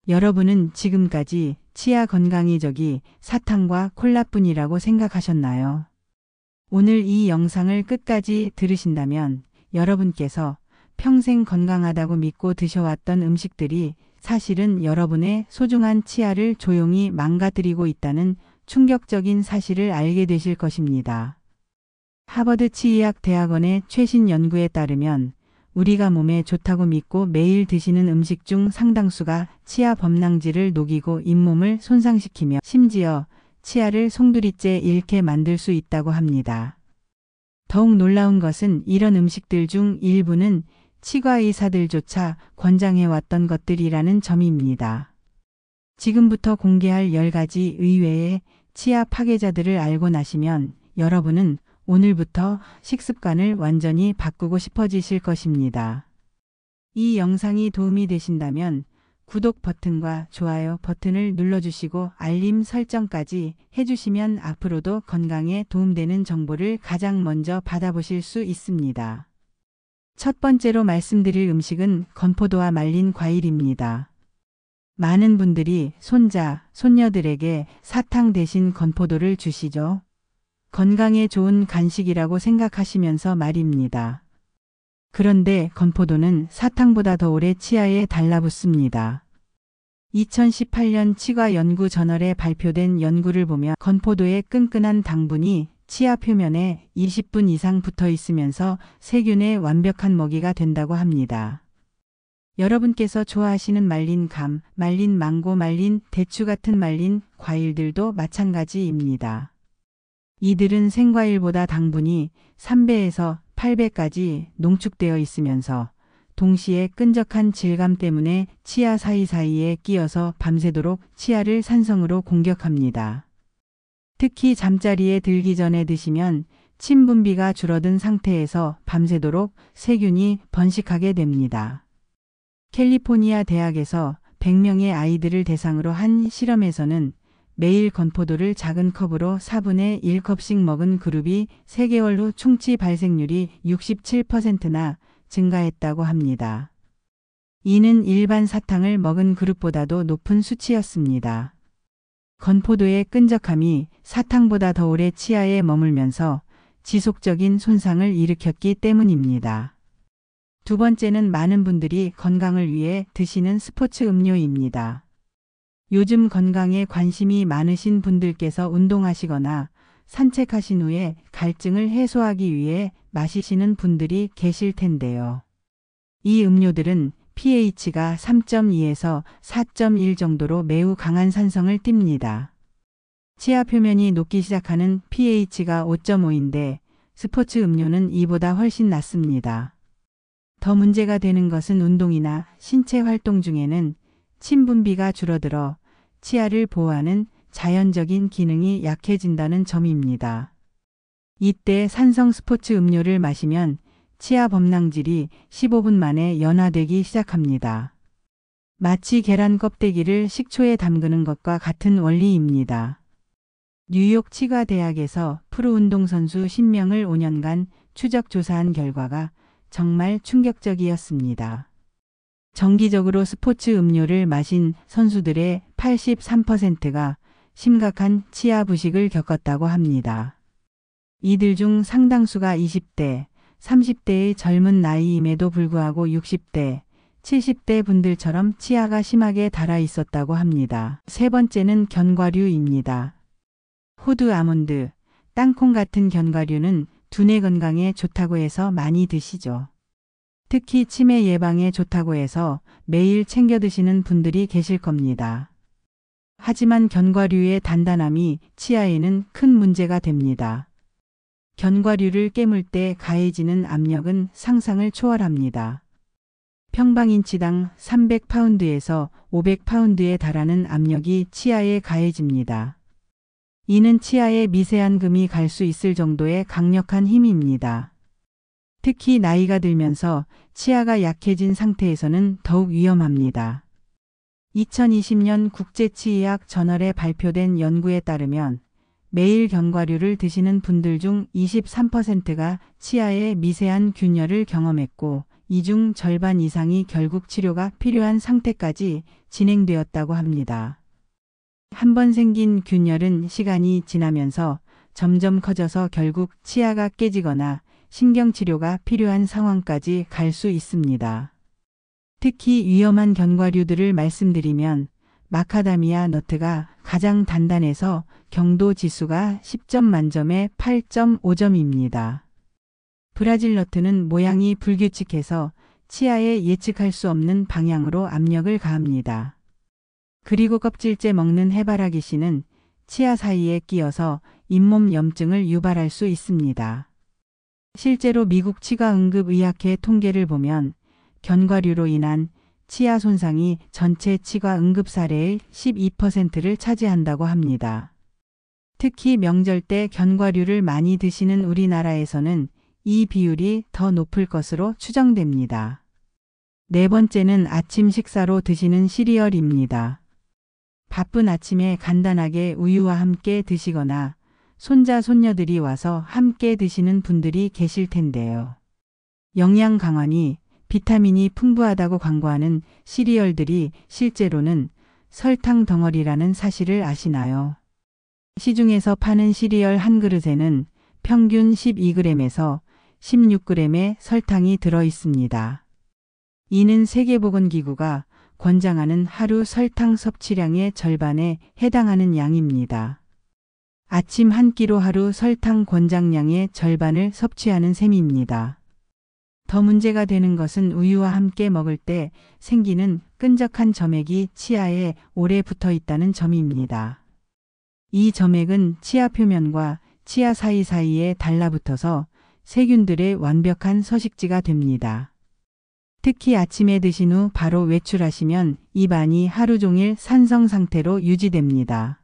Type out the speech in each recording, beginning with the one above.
여러분은 지금까지 치아 건강이 사탕과 콜라뿐이라고 생각하셨나요? 오늘 이 영상을 끝까지 들으신다면 여러분께서 평생 건강하다고 믿고 드셔왔던 음식들이 사실은 여러분의 소중한 치아를 조용히 망가뜨리고 있다는 충격적인 사실을 알게 되실 것입니다. 하버드 치의학대학원의 최신 연구에 따르면 우리가 몸에 좋다고 믿고 매일 드시는 음식 중 상당수가 치아 범랑질을 녹이고 잇몸을 손상시키며 심지어 치아를 송두리째 잃게 만들 수 있다고 합니다. 더욱 놀라운 것은 이런 음식들 중 일부는 치과의사들조차 권장해왔던 것들이라는 점입니다. 지금부터 공개할 10가지 의외의 치아 파괴자들을 알고 나시면 여러분은 오늘부터 식습관을 완전히 바꾸고 싶어지실 것입니다. 이 영상이 도움이 되신다면 구독 버튼과 좋아요 버튼을 눌러주시고 알림 설정까지 해주시면 앞으로도 건강에 도움되는 정보를 가장 먼저 받아보실 수 있습니다. 첫 번째로 말씀드릴 음식은 건포도와 말린 과일입니다. 많은 분들이 손자, 손녀들에게 사탕 대신 건포도를 주시죠. 건강에 좋은 간식이라고 생각하시면서 말입니다. 그런데 건포도는 사탕보다 더 오래 치아에 달라붙습니다. 2018년 치과연구저널에 발표된 연구를 보면 건포도의 끈끈한 당분이 치아 표면에 20분 이상 붙어 있으면서 세균의 완벽한 먹이가 된다고 합니다. 여러분께서 좋아하시는 말린 감, 말린 망고, 말린 대추 같은 말린 과일들도 마찬가지입니다. 이들은 생과일보다 당분이 3배에서 8배까지 농축되어 있으면서 동시에 끈적한 질감 때문에 치아 사이사이에 끼어서 밤새도록 치아를 산성으로 공격합니다. 특히 잠자리에 들기 전에 드시면 침 분비가 줄어든 상태에서 밤새도록 세균이 번식하게 됩니다. 캘리포니아 대학에서 100명의 아이들을 대상으로 한 실험에서는 매일 건포도를 작은 컵으로 4분의 1컵씩 먹은 그룹이 3개월 후 충치 발생률이 67%나 증가했다고 합니다. 이는 일반 사탕을 먹은 그룹보다도 높은 수치였습니다. 건포도의 끈적함이 사탕보다 더 오래 치아에 머물면서 지속적인 손상을 일으켰기 때문입니다. 두 번째는 많은 분들이 건강을 위해 드시는 스포츠 음료입니다. 요즘 건강에 관심이 많으신 분들께서 운동하시거나 산책하신 후에 갈증을 해소하기 위해 마시시는 분들이 계실 텐데요. 이 음료들은 pH가 3.2에서 4.1 정도로 매우 강한 산성을 띱니다. 치아 표면이 녹기 시작하는 pH가 5.5인데 스포츠 음료는 이보다 훨씬 낮습니다. 더 문제가 되는 것은 운동이나 신체 활동 중에는 침 분비가 줄어들어 치아를 보호하는 자연적인 기능이 약해진다는 점입니다. 이때 산성 스포츠 음료를 마시면 치아 범랑질이 15분 만에 연화되기 시작합니다. 마치 계란 껍데기를 식초에 담그는 것과 같은 원리입니다. 뉴욕 치과대학에서 프로 운동선수 10명을 5년간 추적 조사한 결과가 정말 충격적이었습니다. 정기적으로 스포츠 음료를 마신 선수들의 83%가 심각한 치아 부식을 겪었다고 합니다. 이들 중 상당수가 20대, 30대의 젊은 나이임에도 불구하고 60대, 70대 분들처럼 치아가 심하게 닳아 있었다고 합니다. 세 번째는 견과류입니다. 호두, 아몬드, 땅콩 같은 견과류는 두뇌 건강에 좋다고 해서 많이 드시죠. 특히 치매 예방에 좋다고 해서 매일 챙겨 드시는 분들이 계실 겁니다. 하지만 견과류의 단단함이 치아에는 큰 문제가 됩니다. 견과류를 깨물 때 가해지는 압력은 상상을 초월합니다. 평방인치당 300파운드에서 500파운드에 달하는 압력이 치아에 가해집니다. 이는 치아에 미세한 금이 갈 수 있을 정도의 강력한 힘입니다. 특히 나이가 들면서 치아가 약해진 상태에서는 더욱 위험합니다. 2020년 국제치의학 저널에 발표된 연구에 따르면 매일 견과류를 드시는 분들 중 23%가 치아에 미세한 균열을 경험했고 이 중 절반 이상이 결국 치료가 필요한 상태까지 진행되었다고 합니다. 한번 생긴 균열은 시간이 지나면서 점점 커져서 결국 치아가 깨지거나 신경치료가 필요한 상황까지 갈 수 있습니다. 특히 위험한 견과류들을 말씀드리면 마카다미아 너트가 가장 단단해서 경도 지수가 10점 만점에 8.5점입니다. 브라질 너트는 모양이 불규칙해서 치아에 예측할 수 없는 방향으로 압력을 가합니다. 그리고 껍질째 먹는 해바라기 씨는 치아 사이에 끼어서 잇몸 염증을 유발할 수 있습니다. 실제로 미국 치과응급의학회 통계를 보면 견과류로 인한 치아 손상이 전체 치과 응급 사례의 12%를 차지한다고 합니다. 특히 명절 때 견과류를 많이 드시는 우리나라에서는 이 비율이 더 높을 것으로 추정됩니다. 네 번째는 아침 식사로 드시는 시리얼입니다. 바쁜 아침에 간단하게 우유와 함께 드시거나 손자 손녀들이 와서 함께 드시는 분들이 계실 텐데요. 영양 강화니 비타민이 풍부하다고 광고하는 시리얼들이 실제로는 설탕 덩어리라는 사실을 아시나요? 시중에서 파는 시리얼 한 그릇에는 평균 12g에서 16g의 설탕이 들어 있습니다. 이는 세계보건기구가 권장하는 하루 설탕 섭취량의 절반에 해당하는 양입니다. 아침 한 끼로 하루 설탕 권장량의 절반을 섭취하는 셈입니다. 더 문제가 되는 것은 우유와 함께 먹을 때 생기는 끈적한 점액이 치아에 오래 붙어 있다는 점입니다. 이 점액은 치아 표면과 치아 사이사이에 달라붙어서 세균들의 완벽한 서식지가 됩니다. 특히 아침에 드신 후 바로 외출하시면 입안이 하루 종일 산성 상태로 유지됩니다.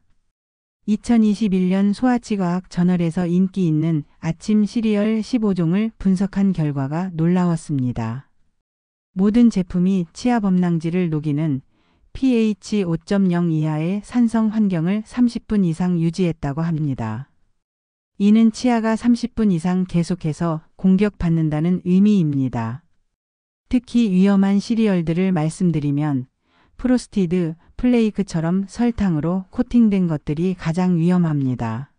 2021년 소아치과학 저널에서 인기 있는 아침 시리얼 15종을 분석한 결과가 놀라웠습니다. 모든 제품이 치아 범랑지를 녹이는 pH 5.0 이하의 산성 환경을 30분 이상 유지했다고 합니다. 이는 치아가 30분 이상 계속해서 공격받는다는 의미입니다. 특히 위험한 시리얼들을 말씀드리면 프로스티드 플레이크처럼 설탕으로 코팅된 것들이 가장 위험합니다.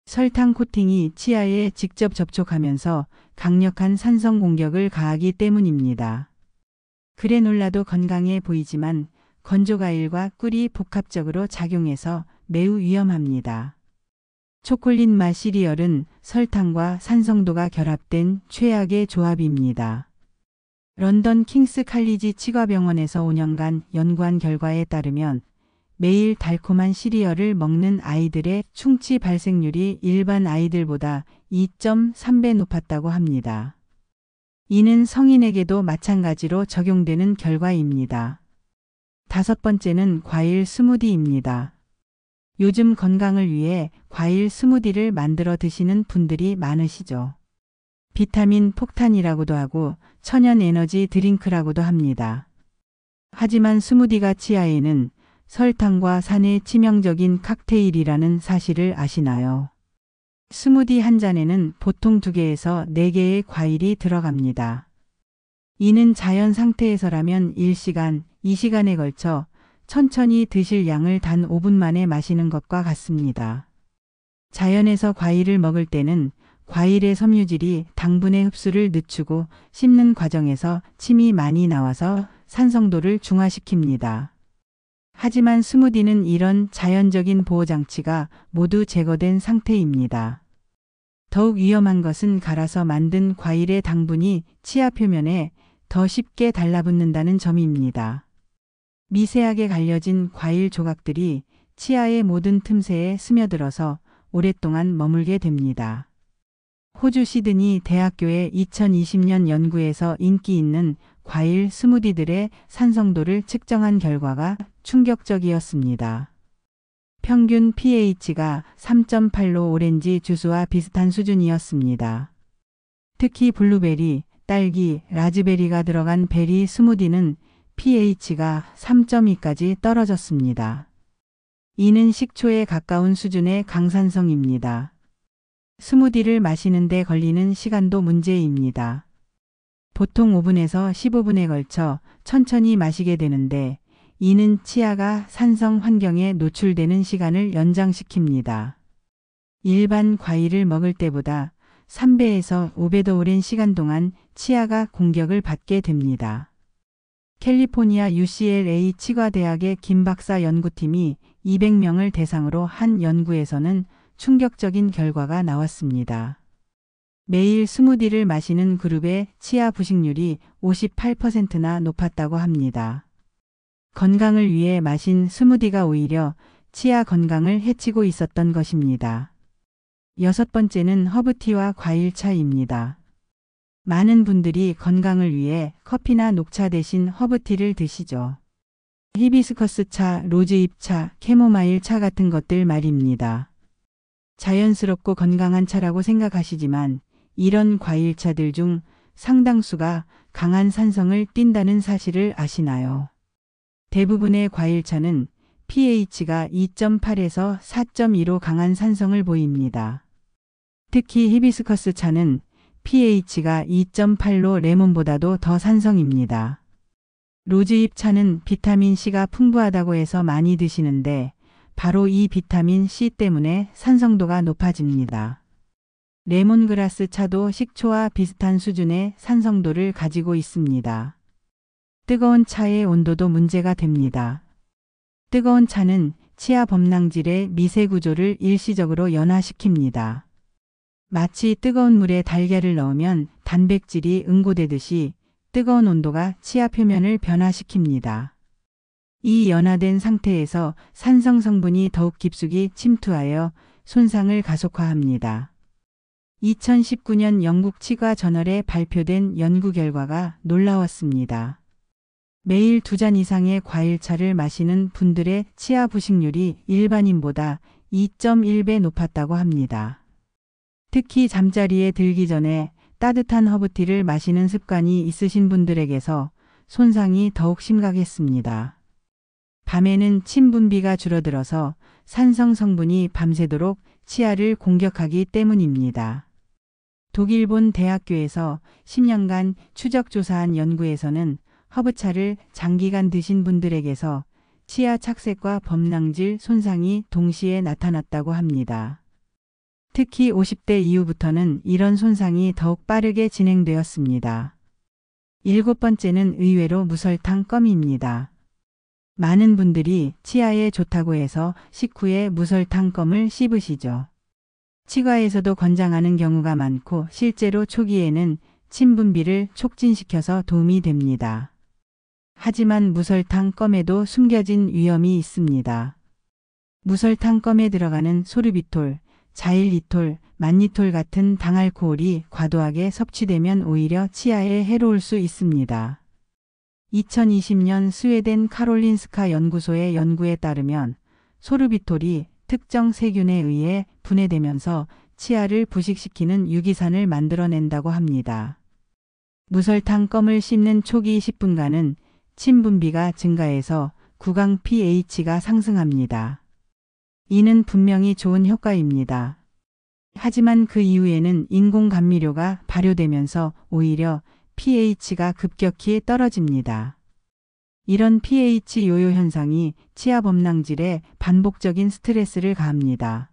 설탕 코팅이 치아에 직접 접촉하면서 강력한 산성 공격을 가하기 때문입니다. 그래놀라도 건강해 보이지만 건조과일과 꿀이 복합적으로 작용해서 매우 위험합니다. 초콜릿 맛 시리얼은 설탕과 산성도가 결합된 최악의 조합입니다. 런던 킹스 칼리지 치과병원에서 5년간 연구한 결과에 따르면 매일 달콤한 시리얼을 먹는 아이들의 충치 발생률이 일반 아이들보다 2.3배 높았다고 합니다. 이는 성인에게도 마찬가지로 적용되는 결과입니다. 다섯 번째는 과일 스무디입니다. 요즘 건강을 위해 과일 스무디를 만들어 드시는 분들이 많으시죠. 비타민 폭탄이라고도 하고 천연 에너지 드링크라고도 합니다. 하지만 스무디가 치아에는 설탕과 산의 치명적인 칵테일이라는 사실을 아시나요? 스무디 한 잔에는 보통 2개에서 4개의 과일이 들어갑니다. 이는 자연 상태에서라면 1시간, 2시간에 걸쳐 천천히 드실 양을 단 5분 만에 마시는 것과 같습니다. 자연에서 과일을 먹을 때는 과일의 섬유질이 당분의 흡수를 늦추고 씹는 과정에서 침이 많이 나와서 산성도를 중화시킵니다. 하지만 스무디는 이런 자연적인 보호장치가 모두 제거된 상태입니다. 더욱 위험한 것은 갈아서 만든 과일의 당분이 치아 표면에 더 쉽게 달라붙는다는 점입니다. 미세하게 갈려진 과일 조각들이 치아의 모든 틈새에 스며들어서 오랫동안 머물게 됩니다. 호주 시드니 대학교의 2020년 연구에서 인기 있는 과일 스무디들의 산성도를 측정한 결과가 충격적이었습니다. 평균 pH가 3.8로 오렌지 주스와 비슷한 수준이었습니다. 특히 블루베리, 딸기, 라즈베리가 들어간 베리 스무디는 pH가 3.2까지 떨어졌습니다. 이는 식초에 가까운 수준의 강산성입니다. 스무디를 마시는데 걸리는 시간도 문제입니다. 보통 5분에서 15분에 걸쳐 천천히 마시게 되는데 이는 치아가 산성 환경에 노출되는 시간을 연장시킵니다. 일반 과일을 먹을 때보다 3배에서 5배 더 오랜 시간 동안 치아가 공격을 받게 됩니다. 캘리포니아 UCLA 치과대학의 김 박사 연구팀이 200명을 대상으로 한 연구에서는 충격적인 결과가 나왔습니다. 매일 스무디를 마시는 그룹의 치아 부식률이 58%나 높았다고 합니다. 건강을 위해 마신 스무디가 오히려 치아 건강을 해치고 있었던 것입니다. 6번째는 허브티와 과일차입니다. 많은 분들이 건강을 위해 커피나 녹차 대신 허브티를 드시죠. 히비스커스 차, 로즈잎 차, 캐모마일 차 같은 것들 말입니다. 자연스럽고 건강한 차라고 생각하시지만 이런 과일차들 중 상당수가 강한 산성을 띈다는 사실을 아시나요? 대부분의 과일차는 pH가 2.8에서 4.2로 강한 산성을 보입니다. 특히 히비스커스 차는 pH가 2.8로 레몬보다도 더 산성입니다. 로즈잎 차는 비타민C가 풍부하다고 해서 많이 드시는데 바로 이 비타민C 때문에 산성도가 높아집니다. 레몬그라스 차도 식초와 비슷한 수준의 산성도를 가지고 있습니다. 뜨거운 차의 온도도 문제가 됩니다. 뜨거운 차는 치아 범낭질의 미세 구조를 일시적으로 연화시킵니다. 마치 뜨거운 물에 달걀을 넣으면 단백질이 응고되듯이 뜨거운 온도가 치아 표면을 변화시킵니다. 이 연화된 상태에서 산성 성분이 더욱 깊숙이 침투하여 손상을 가속화합니다. 2019년 영국 치과 저널에 발표된 연구 결과가 놀라웠습니다. 매일 2잔 이상의 과일차를 마시는 분들의 치아 부식률이 일반인보다 2.1배 높았다고 합니다. 특히 잠자리에 들기 전에 따뜻한 허브티를 마시는 습관이 있으신 분들에게서 손상이 더욱 심각했습니다. 밤에는 침 분비가 줄어들어서 산성 성분이 밤새도록 치아를 공격하기 때문입니다. 독일본 대학교에서 10년간 추적 조사한 연구에서는 허브차를 장기간 드신 분들에게서 치아 착색과 범낭질 손상이 동시에 나타났다고 합니다. 특히 50대 이후부터는 이런 손상이 더욱 빠르게 진행되었습니다. 7번째는 의외로 무설탕 껌입니다. 많은 분들이 치아에 좋다고 해서 식후에 무설탕 껌을 씹으시죠. 치과에서도 권장하는 경우가 많고 실제로 초기에는 침 분비를 촉진시켜서 도움이 됩니다. 하지만 무설탕 껌에도 숨겨진 위험이 있습니다. 무설탕 껌에 들어가는 소르비톨, 자일리톨, 만리톨 같은 당알코올이 과도하게 섭취되면 오히려 치아에 해로울 수 있습니다. 2020년 스웨덴 카롤린스카 연구소의 연구에 따르면 소르비톨이 특정 세균에 의해 분해되면서 치아를 부식시키는 유기산을 만들어낸다고 합니다. 무설탕 껌을 씹는 초기 10분간은 침 분비가 증가해서 구강 pH가 상승합니다. 이는 분명히 좋은 효과입니다. 하지만 그 이후에는 인공 감미료가 발효되면서 오히려 pH가 급격히 떨어집니다. 이런 pH 요요 현상이 치아 범낭질에 반복적인 스트레스를 가합니다.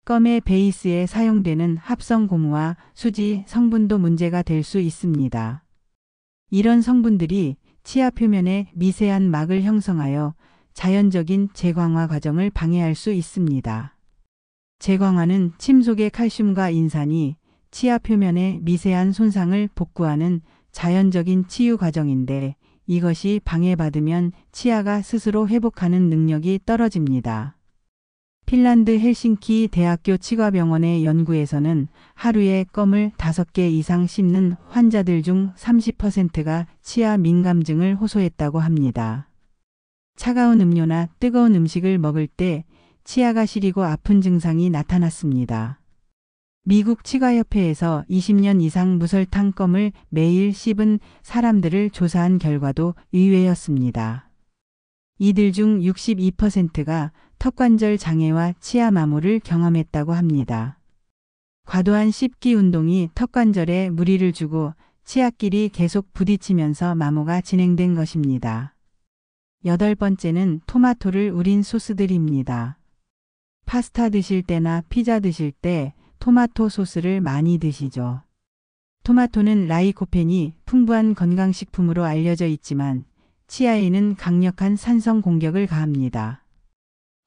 껌의 베이스에 사용되는 합성 고무와 수지 성분도 문제가 될 수 있습니다. 이런 성분들이 치아 표면에 미세한 막을 형성하여 자연적인 재광화 과정을 방해할 수 있습니다. 재광화는 침 속의 칼슘과 인산이 치아 표면의 미세한 손상을 복구하는 자연적인 치유 과정인데 이것이 방해받으면 치아가 스스로 회복하는 능력이 떨어집니다. 핀란드 헬싱키 대학교 치과병원의 연구에서는 하루에 껌을 5개 이상 씹는 환자들 중 30%가 치아 민감증을 호소했다고 합니다. 차가운 음료나 뜨거운 음식을 먹을 때 치아가 시리고 아픈 증상이 나타났습니다. 미국 치과협회에서 20년 이상 무설탕 껌을 매일 씹은 사람들을 조사한 결과도 의외였습니다. 이들 중 62%가 턱관절 장애와 치아 마모를 경험했다고 합니다. 과도한 씹기 운동이 턱관절에 무리를 주고 치아끼리 계속 부딪히면서 마모가 진행된 것입니다. 8번째는 토마토를 우린 소스들입니다. 파스타 드실 때나 피자 드실 때 토마토 소스를 많이 드시죠. 토마토는 라이코펜이 풍부한 건강식품으로 알려져 있지만 치아에는 강력한 산성 공격을 가합니다.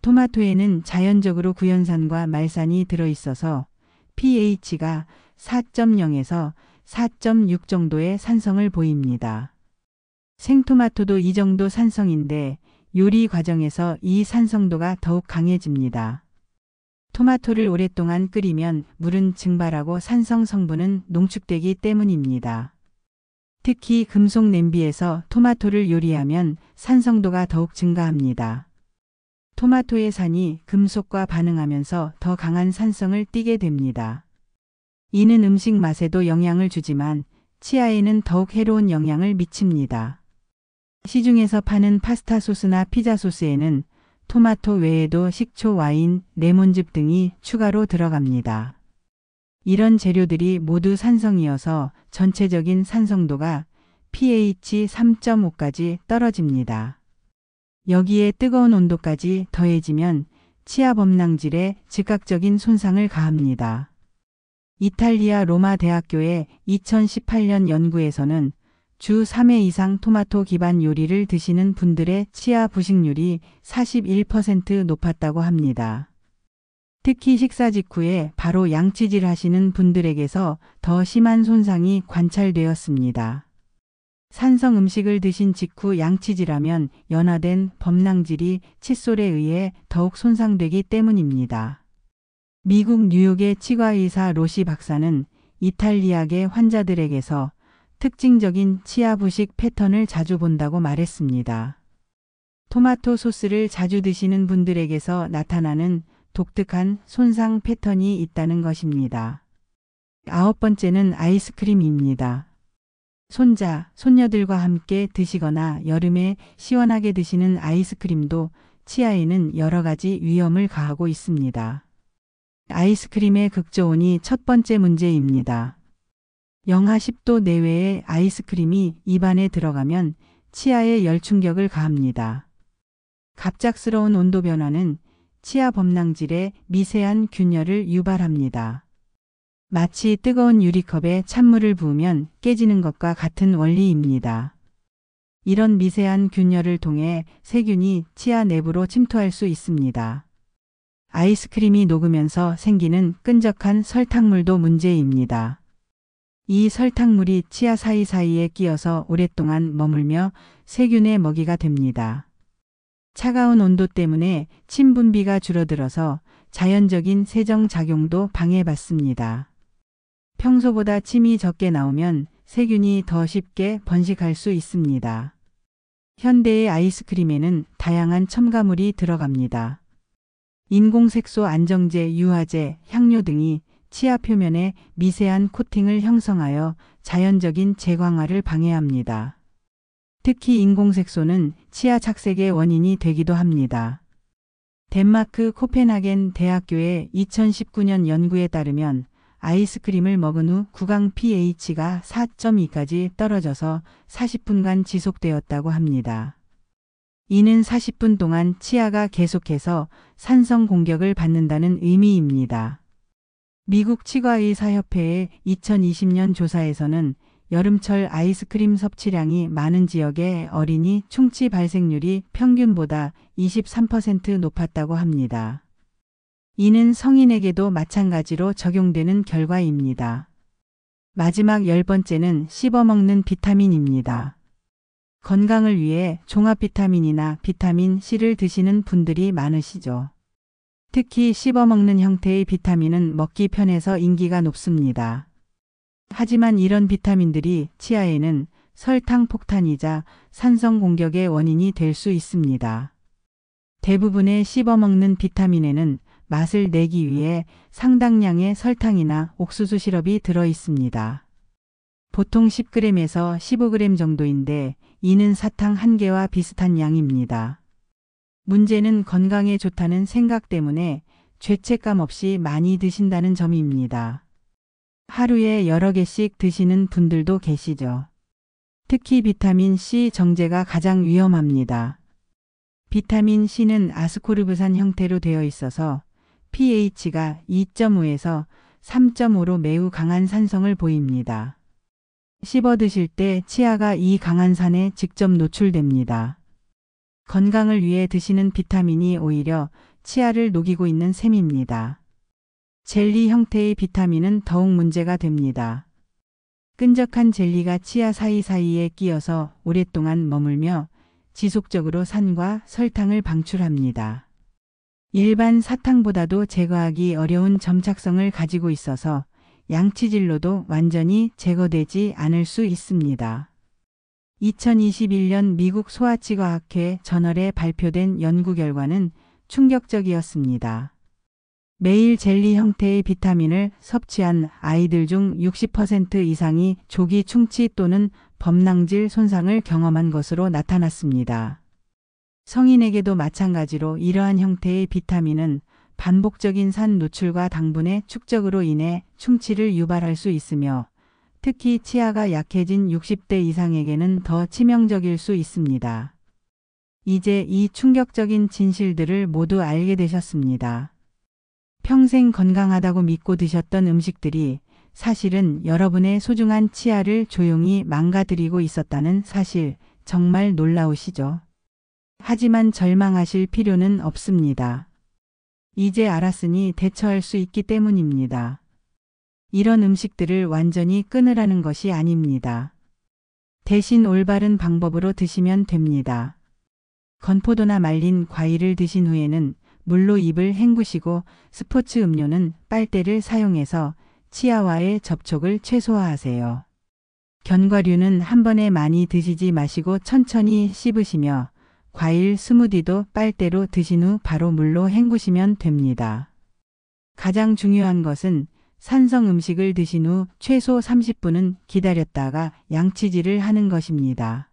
토마토에는 자연적으로 구연산과 말산이 들어있어서 pH가 4.0에서 4.6 정도의 산성을 보입니다. 생토마토도 이 정도 산성인데 요리 과정에서 이 산성도가 더욱 강해집니다. 토마토를 오랫동안 끓이면 물은 증발하고 산성 성분은 농축되기 때문입니다. 특히 금속 냄비에서 토마토를 요리하면 산성도가 더욱 증가합니다. 토마토의 산이 금속과 반응하면서 더 강한 산성을 띠게 됩니다. 이는 음식 맛에도 영향을 주지만 치아에는 더욱 해로운 영향을 미칩니다. 시중에서 파는 파스타 소스나 피자 소스에는 토마토 외에도 식초, 와인, 레몬즙 등이 추가로 들어갑니다. 이런 재료들이 모두 산성이어서 전체적인 산성도가 pH 3.5까지 떨어집니다. 여기에 뜨거운 온도까지 더해지면 치아 범낭질에 즉각적인 손상을 가합니다. 이탈리아 로마 대학교의 2018년 연구에서는 주 3회 이상 토마토 기반 요리를 드시는 분들의 치아 부식률이 41% 높았다고 합니다. 특히 식사 직후에 바로 양치질 하시는 분들에게서 더 심한 손상이 관찰되었습니다. 산성 음식을 드신 직후 양치질하면 연화된 범낭질이 칫솔에 의해 더욱 손상되기 때문입니다. 미국 뉴욕의 치과의사 로시 박사는 이탈리아계 환자들에게서 특징적인 치아 부식 패턴을 자주 본다고 말했습니다. 토마토 소스를 자주 드시는 분들에게서 나타나는 독특한 손상 패턴이 있다는 것입니다. 9번째는 아이스크림입니다. 손자, 손녀들과 함께 드시거나 여름에 시원하게 드시는 아이스크림도 치아에는 여러 가지 위험을 가하고 있습니다. 아이스크림의 극저온이 첫 번째 문제입니다. 영하 10도 내외의 아이스크림이 입안에 들어가면 치아에 열충격을 가합니다. 갑작스러운 온도 변화는 치아 범낭질에 미세한 균열을 유발합니다. 마치 뜨거운 유리컵에 찬물을 부으면 깨지는 것과 같은 원리입니다. 이런 미세한 균열을 통해 세균이 치아 내부로 침투할 수 있습니다. 아이스크림이 녹으면서 생기는 끈적한 설탕물도 문제입니다. 이 설탕물이 치아 사이사이에 끼어서 오랫동안 머물며 세균의 먹이가 됩니다. 차가운 온도 때문에 침 분비가 줄어들어서 자연적인 세정 작용도 방해받습니다. 평소보다 침이 적게 나오면 세균이 더 쉽게 번식할 수 있습니다. 현대의 아이스크림에는 다양한 첨가물이 들어갑니다. 인공색소 안정제, 유화제, 향료 등이 치아 표면에 미세한 코팅을 형성하여 자연적인 재광활을 방해합니다. 특히 인공색소는 치아 착색의 원인이 되기도 합니다. 덴마크 코펜하겐 대학교의 2019년 연구에 따르면 아이스크림을 먹은 후 구강 pH가 4.2까지 떨어져서 40분간 지속되었다고 합니다. 이는 40분 동안 치아가 계속해서 산성 공격을 받는다는 의미입니다. 미국 치과의사협회의 2020년 조사에서는 여름철 아이스크림 섭취량이 많은 지역의 어린이 충치 발생률이 평균보다 23% 높았다고 합니다. 이는 성인에게도 마찬가지로 적용되는 결과입니다. 마지막 10번째는 씹어먹는 비타민입니다. 건강을 위해 종합 비타민이나 비타민 C를 드시는 분들이 많으시죠. 특히 씹어먹는 형태의 비타민은 먹기 편해서 인기가 높습니다. 하지만 이런 비타민들이 치아에는 설탕 폭탄이자 산성 공격의 원인이 될 수 있습니다. 대부분의 씹어먹는 비타민에는 맛을 내기 위해 상당량의 설탕이나 옥수수 시럽이 들어 있습니다. 보통 10g에서 15g 정도인데 이는 사탕 1개와 비슷한 양입니다. 문제는 건강에 좋다는 생각 때문에 죄책감 없이 많이 드신다는 점입니다. 하루에 여러 개씩 드시는 분들도 계시죠. 특히 비타민 C 정제가 가장 위험합니다. 비타민 C는 아스코르브산 형태로 되어 있어서 pH가 2.5에서 3.5로 매우 강한 산성을 보입니다. 씹어 드실 때 치아가 이 강한 산에 직접 노출됩니다. 건강을 위해 드시는 비타민이 오히려 치아를 녹이고 있는 셈입니다. 젤리 형태의 비타민은 더욱 문제가 됩니다. 끈적한 젤리가 치아 사이사이에 끼어서 오랫동안 머물며 지속적으로 산과 설탕을 방출합니다. 일반 사탕보다도 제거하기 어려운 점착성을 가지고 있어서 양치질로도 완전히 제거되지 않을 수 있습니다. 2021년 미국 소아치과학회 저널에 발표된 연구 결과는 충격적이었습니다. 매일 젤리 형태의 비타민을 섭취한 아이들 중 60% 이상이 조기 충치 또는 범낭질 손상을 경험한 것으로 나타났습니다. 성인에게도 마찬가지로 이러한 형태의 비타민은 반복적인 산 노출과 당분의 축적으로 인해 충치를 유발할 수 있으며 특히 치아가 약해진 60대 이상에게는 더 치명적일 수 있습니다. 이제 이 충격적인 진실들을 모두 알게 되셨습니다. 평생 건강하다고 믿고 드셨던 음식들이 사실은 여러분의 소중한 치아를 조용히 망가뜨리고 있었다는 사실, 정말 놀라우시죠? 하지만 절망하실 필요는 없습니다. 이제 알았으니 대처할 수 있기 때문입니다. 이런 음식들을 완전히 끊으라는 것이 아닙니다. 대신 올바른 방법으로 드시면 됩니다. 건포도나 말린 과일을 드신 후에는 물로 입을 헹구시고 스포츠 음료는 빨대를 사용해서 치아와의 접촉을 최소화하세요. 견과류는 한 번에 많이 드시지 마시고 천천히 씹으시며 과일 스무디도 빨대로 드신 후 바로 물로 헹구시면 됩니다. 가장 중요한 것은 산성 음식을 드신 후 최소 30분은 기다렸다가 양치질을 하는 것입니다.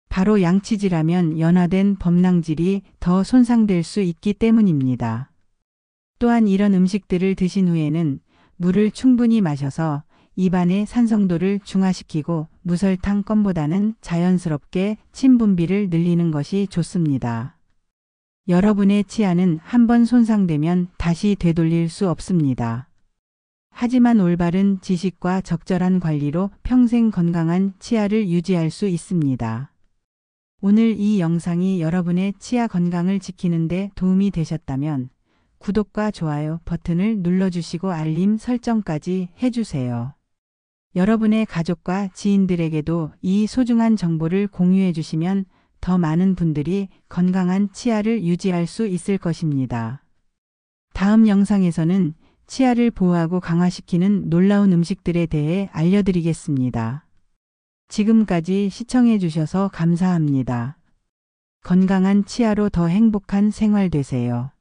바로 양치질하면 연화된 범낭질이 더 손상될 수 있기 때문입니다. 또한 이런 음식들을 드신 후에는 물을 충분히 마셔서 입안의 산성도를 중화시키고 무설탕 껌보다는 자연스럽게 침 분비를 늘리는 것이 좋습니다. 여러분의 치아는 한번 손상되면 다시 되돌릴 수 없습니다. 하지만 올바른 지식과 적절한 관리로 평생 건강한 치아를 유지할 수 있습니다. 오늘 이 영상이 여러분의 치아 건강을 지키는 데 도움이 되셨다면 구독과 좋아요 버튼을 눌러주시고 알림 설정까지 해주세요. 여러분의 가족과 지인들에게도 이 소중한 정보를 공유해 주시면 더 많은 분들이 건강한 치아를 유지할 수 있을 것입니다. 다음 영상에서는 치아를 보호하고 강화시키는 놀라운 음식들에 대해 알려드리겠습니다. 지금까지 시청해 주셔서 감사합니다. 건강한 치아로 더 행복한 생활 되세요.